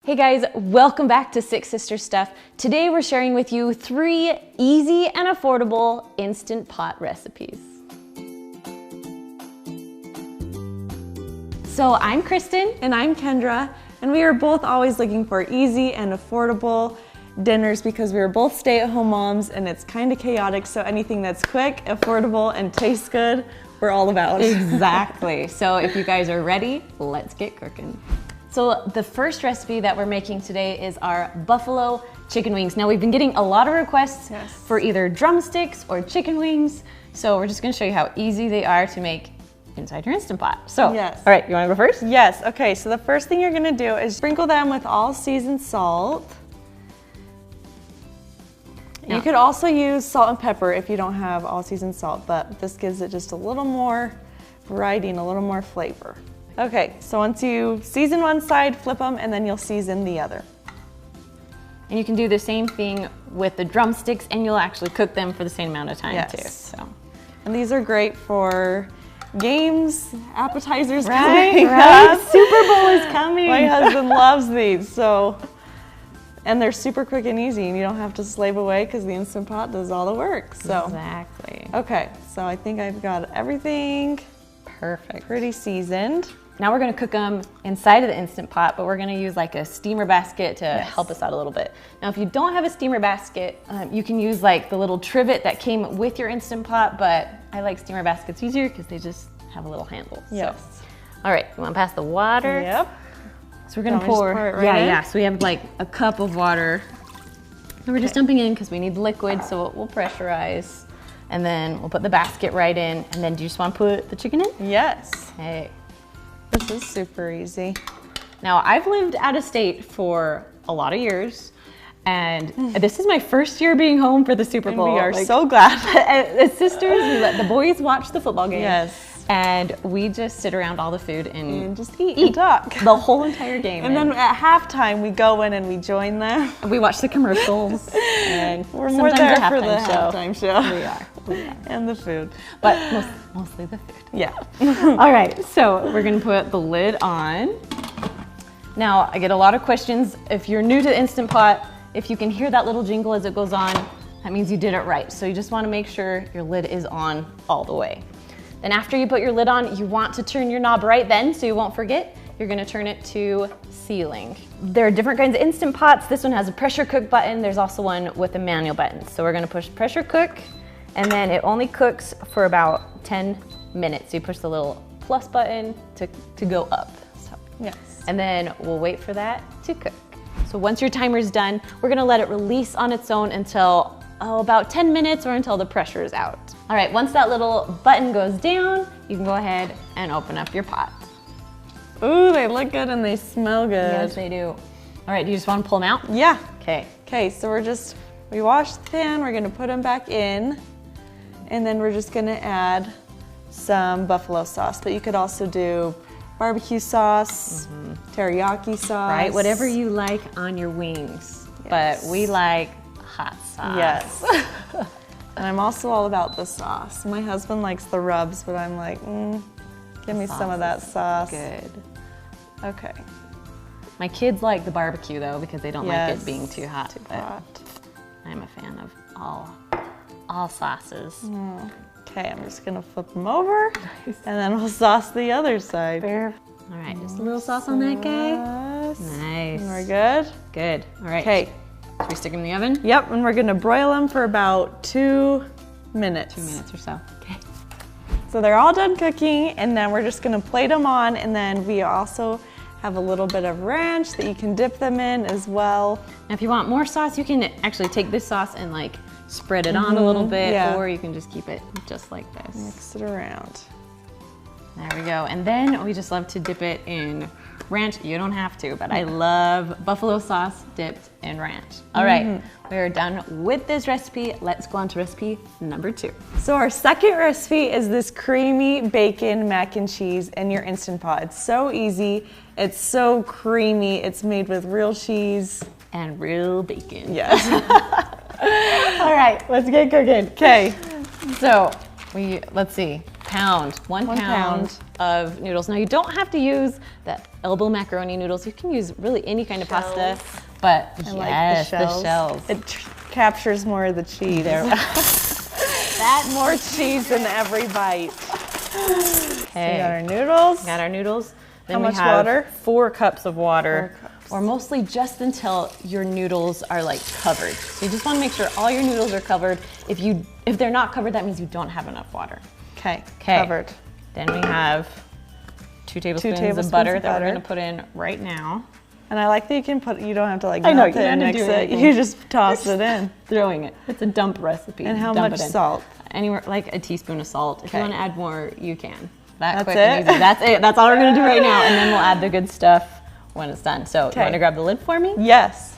Hey guys, welcome back to Six Sister Stuff. Today we're sharing with you 3 easy and affordable Instant Pot recipes. So I'm Kristen. And I'm Kendra, and we are both always looking for easy and affordable dinners because we are both stay-at-home moms and it's kind of chaotic, so anything that's quick, affordable, and tastes good, we're all about. Exactly. So if you guys are ready, let's get cooking. So the first recipe that we're making today is our buffalo chicken wings. Now we've been getting a lot of requests for either drumsticks or chicken wings. So we're just gonna show you how easy they are to make inside your Instant Pot. So, all right, you wanna go first? Yes, okay, so the first thing you're gonna do is sprinkle them with all seasoned salt. You could also use salt and pepper if you don't have all seasoned salt, but this gives it just a little more variety and a little more flavor. Okay, so once you season one side, flip them, and then you'll season the other. And you can do the same thing with the drumsticks, and you'll actually cook them for the same amount of time too. So, and these are great for games, appetizers. Right. Super Bowl is coming. My husband loves these, and they're super quick and easy, and you don't have to slave away because the Instant Pot does all the work. So exactly. Okay, so I think I've got everything pretty seasoned. Now we're gonna cook them inside of the Instant Pot, but we're gonna use like a steamer basket to help us out a little bit. Now, if you don't have a steamer basket, you can use like the little trivet that came with your Instant Pot, but I like steamer baskets easier because they just have a little handle. Yes. So, all right, you wanna pass the water? Yep. So we're gonna pour it right in? So we have like a cup of water. And we're just dumping in because we need liquid, so it will pressurize. And then we'll put the basket right in. And then do you just wanna put the chicken in? Yes. Okay. This is super easy. Now, I've lived out of state for a lot of years, and this is my first year being home for the Super Bowl. And we are so glad. As sisters, we let the boys watch the football game. Yes. And we just sit around all the food and just eat and talk. The whole entire game. And then at halftime, we go in and we join them. We watch the commercials. And we're more there for the halftime show. We are. And the food. But mostly the food. Yeah. All right, so we're gonna put the lid on. Now, I get a lot of questions. If you're new to Instant Pot, if you can hear that little jingle as it goes on, that means you did it right. So you just wanna make sure your lid is on all the way. Then after you put your lid on, you want to turn your knob right then so you won't forget. You're gonna turn it to sealing. There are different kinds of Instant Pots. This one has a pressure cook button. There's also one with a manual button. So we're gonna push pressure cook, and then it only cooks for about 10 minutes. So you push the little plus button to go up. So, yes. And then we'll wait for that to cook. So once your timer's done, we're gonna let it release on its own until about 10 minutes or until the pressure is out. All right, once that little button goes down, you can go ahead and open up your pot. Ooh, they look good and they smell good. Yes, they do. All right, do you just want to pull them out? Yeah. Okay. Okay, so we washed the pan, we're gonna put them back in, and then we're just gonna add some buffalo sauce, but you could also do barbecue sauce, teriyaki sauce. Right, whatever you like on your wings. Yes. But we like hot sauce. Yes. And I'm also all about the sauce. My husband likes the rubs, but I'm like, give me some of that sauce. Good. Okay. My kids like the barbecue though because they don't like it being too hot. I'm a fan of all sauces. Okay, I'm just gonna flip them over, and then we'll sauce the other side. All right, just a little sauce on that guy. Nice. And we're good? Good. All right. Okay. Should we stick them in the oven? Yep, and we're gonna broil them for about 2 minutes. 2 minutes or so. Okay. So they're all done cooking, and then we're just gonna plate them on, and then we also have a little bit of ranch that you can dip them in as well. Now, if you want more sauce, you can actually take this sauce and like spread it on a little bit, or you can just keep it just like this. Mix it around. There we go. And then we just love to dip it in ranch. You don't have to, but I love buffalo sauce dipped in ranch. All right, we are done with this recipe. Let's go on to recipe number 2. So our second recipe is this creamy bacon mac and cheese in your Instant Pot. It's so easy. It's so creamy. It's made with real cheese. And real bacon. Yes. All right, let's get cooking. Okay. So let's see. One pound of noodles. Now you don't have to use the elbow macaroni noodles. You can use really any kind of pasta, but yes, the shells. It captures more of the cheese. That more cheese in every bite. Okay. So we got our noodles. Got our noodles. Then How much we have water? 4 cups of water. 4 cups. Or mostly just until your noodles are like covered. So you just want to make sure all your noodles are covered. If they're not covered, that means you don't have enough water. Okay, covered. Then we have 2 tablespoons of butter that we're gonna put in right now. And I like that you don't have to like melt it and mix it. You just toss it in. Throwing it. It's a dump recipe. And how much salt? Anywhere, like a teaspoon of salt. If you want to add more, you can. That's quick and easy. That's it. That's all we're gonna do right now. And then we'll add the good stuff when it's done. So you wanna grab the lid for me? Yes.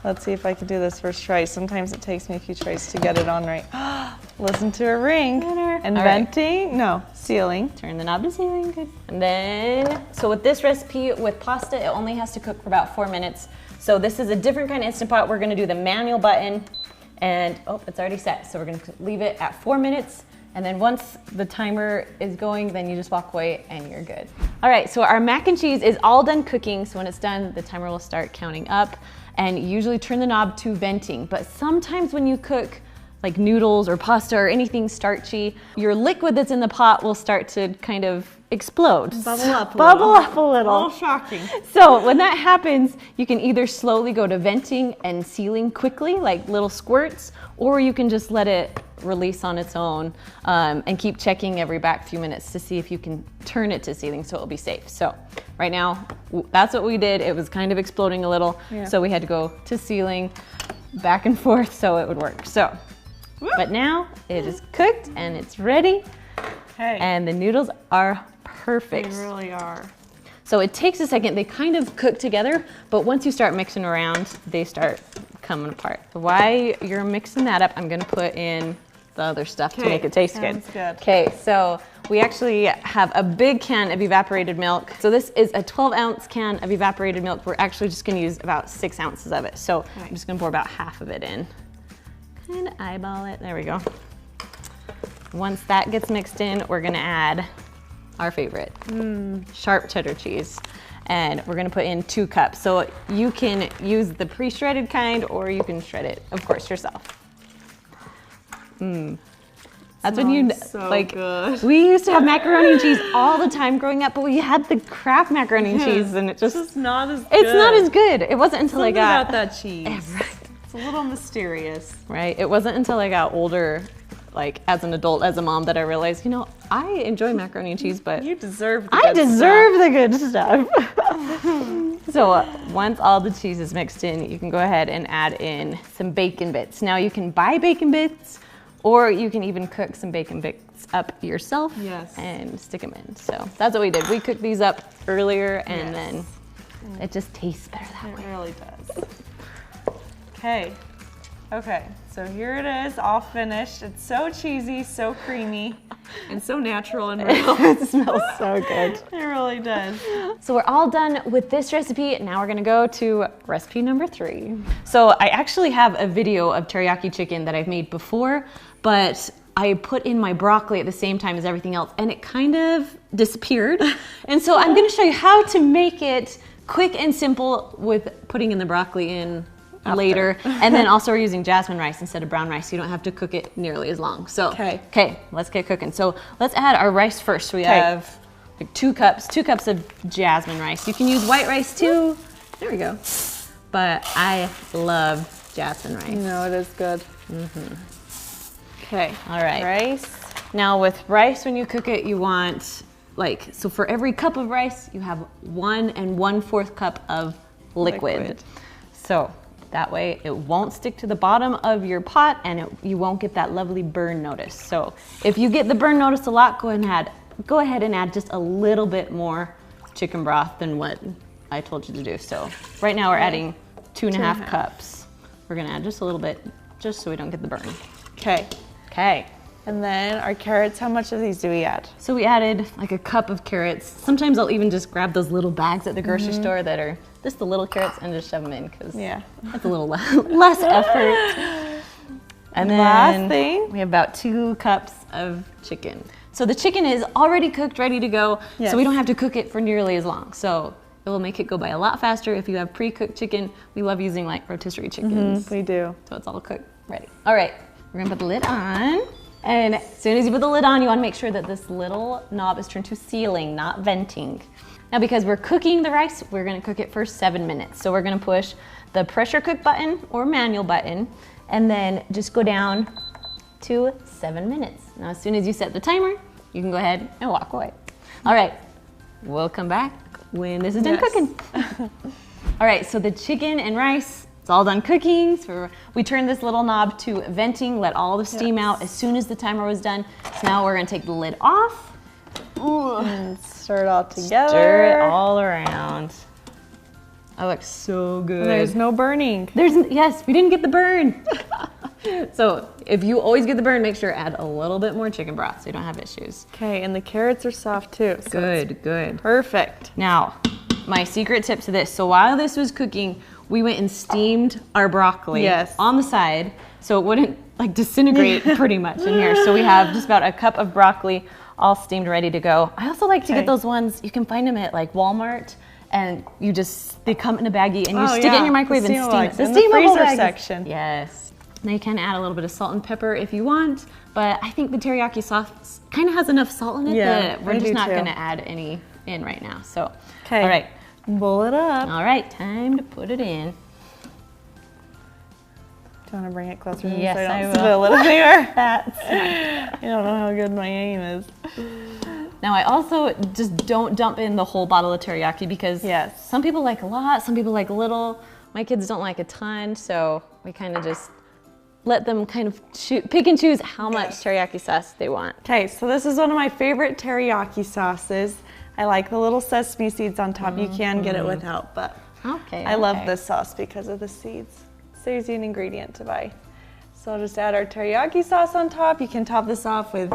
Let's see if I can do this first try. Sometimes it takes me a few tries to get it on right. Listen to a ring. And venting, no, sealing. Turn the knob to sealing, good. And then, so with this recipe, with pasta, it only has to cook for about 4 minutes. So this is a different kind of Instant Pot. We're gonna do the manual button and, it's already set. So we're gonna leave it at 4 minutes. And then once the timer is going, then you just walk away and you're good. All right, so our mac and cheese is all done cooking. So when it's done, the timer will start counting up. And you usually turn the knob to venting. But sometimes when you cook like noodles or pasta or anything starchy, your liquid that's in the pot will start to kind of explode. Bubble up a little. All shocking. So when that happens, you can either slowly go to venting and sealing quickly, like little squirts, or you can just let it release on its own and keep checking every back few minutes to see if you can turn it to sealing so it'll be safe. So right now, that's what we did. It was kind of exploding a little, so we had to go to sealing back and forth so it would work. So, but now it is cooked and it's ready. And the noodles are perfect. They really are. So it takes a second, they kind of cook together, but once you start mixing around, they start coming apart. While you're mixing that up, I'm gonna put in the other stuff to make it taste good. Okay, so we actually have a big can of evaporated milk. So this is a 12-ounce can of evaporated milk. We're actually just gonna use about 6 ounces of it. So I'm just gonna pour about half of it in. Kind of eyeball it, there we go. Once that gets mixed in, we're gonna add our favorite, sharp cheddar cheese. And we're gonna put in 2 cups. So you can use the pre-shredded kind or you can shred it, of course, yourself. That's when you, like, good. We used to have macaroni and cheese all the time growing up, but we had the Kraft macaroni and cheese and it's just not as good. It's not as good. It wasn't until I got about that cheese. It's a little mysterious. Right, it wasn't until I got older, like as an adult, as a mom, that I realized, you know, I enjoy macaroni and cheese, but you deserve the good stuff. So once all the cheese is mixed in, you can go ahead and add in some bacon bits. Now you can buy bacon bits, or you can even cook some bacon bits up yourself and stick them in. So that's what we did. We cooked these up earlier and then it just tastes better that way. It really does. Okay, so here it is, all finished. It's so cheesy, so creamy, and so natural and real. It smells so good. It really does. So we're all done with this recipe. Now we're gonna go to recipe number 3. So I actually have a video of teriyaki chicken that I've made before, but I put in my broccoli at the same time as everything else, and it kind of disappeared. And so I'm gonna show you how to make it quick and simple with putting in the broccoli in later. And then also we're using jasmine rice instead of brown rice, so you don't have to cook it nearly as long. So, okay, let's get cooking. So let's add our rice first. So we have like 2 cups of jasmine rice. You can use white rice too. There we go. But I love jasmine rice. You know, it is good. Okay, all right. Rice. Now with rice, when you cook it, you want so for every cup of rice, you have 1 1/4 cup of liquid. So that way it won't stick to the bottom of your pot and you won't get that lovely burn notice. So if you get the burn notice a lot, go ahead and add just a little bit more chicken broth than what I told you to do. So right now we're adding 2 1/2 cups. We're gonna add just a little bit, just so we don't get the burn. Okay. And then our carrots, how much of these do we add? So we added like a cup of carrots. Sometimes I'll even just grab those little bags at the grocery store that are just the little carrots and just shove them in, because that's a little less effort. And then last thing, we have about 2 cups of chicken. So the chicken is already cooked, ready to go. Yes. So we don't have to cook it for nearly as long. So it will make it go by a lot faster if you have pre-cooked chicken. We love using like rotisserie chickens. We do. So it's all cooked, ready. All right, we're gonna put the lid on. And as soon as you put the lid on, you wanna make sure that this little knob is turned to sealing, not venting. Now because we're cooking the rice, we're gonna cook it for 7 minutes. So we're gonna push the pressure cook button or manual button, and then just go down to 7 minutes. Now, as soon as you set the timer, you can go ahead and walk away. All right, we'll come back when this is done cooking. All right, so the chicken and rice, it's all done cooking. So we turned this little knob to venting, let all the steam out as soon as the timer was done. So now we're gonna take the lid off. And stir it all together. Stir it all around. That looks so good. There's no burning. Yes, we didn't get the burn. So if you always get the burn, make sure to add a little bit more chicken broth so you don't have issues. Okay, and the carrots are soft too. So Good. perfect. Now, my secret tip to this. So while this was cooking, we went and steamed our broccoli on the side so it wouldn't like disintegrate pretty much in here. So we have just about a cup of broccoli all steamed, ready to go. I also like to get those ones, you can find them at like Walmart, and they come in a baggie and you stick it in your microwave and steam it. The steamable freezer section. Yes. Now you can add a little bit of salt and pepper if you want, but I think the teriyaki sauce kind of has enough salt in it that we're just not gonna add any in right now. So, all right. Bowl it up. All right, time to put it in. Do you want to bring it closer? Yes, so I will. Spill it anywhere. You don't know how good my aim is. Now I also just don't dump in the whole bottle of teriyaki because some people like a lot, some people like a little. My kids don't like a ton, so we kind of just let them kind of pick and choose how much teriyaki sauce they want. Okay, so this is one of my favorite teriyaki sauces. I like the little sesame seeds on top. You can get it without, but I love this sauce because of the seeds. Saves you an ingredient to buy. So I'll just add our teriyaki sauce on top. You can top this off with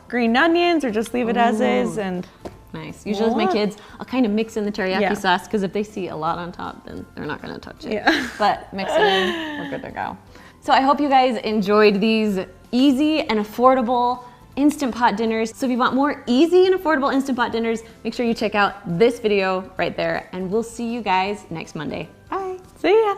green onions or just leave it as is. And nice. Usually with my kids, I'll kind of mix in the teriyaki sauce because if they see a lot on top, then they're not gonna touch it. But mix it in, we're good to go. So I hope you guys enjoyed these easy and affordable Instant Pot dinners. So if you want more easy and affordable Instant Pot dinners, make sure you check out this video right there, and we'll see you guys next Monday. Bye. See ya.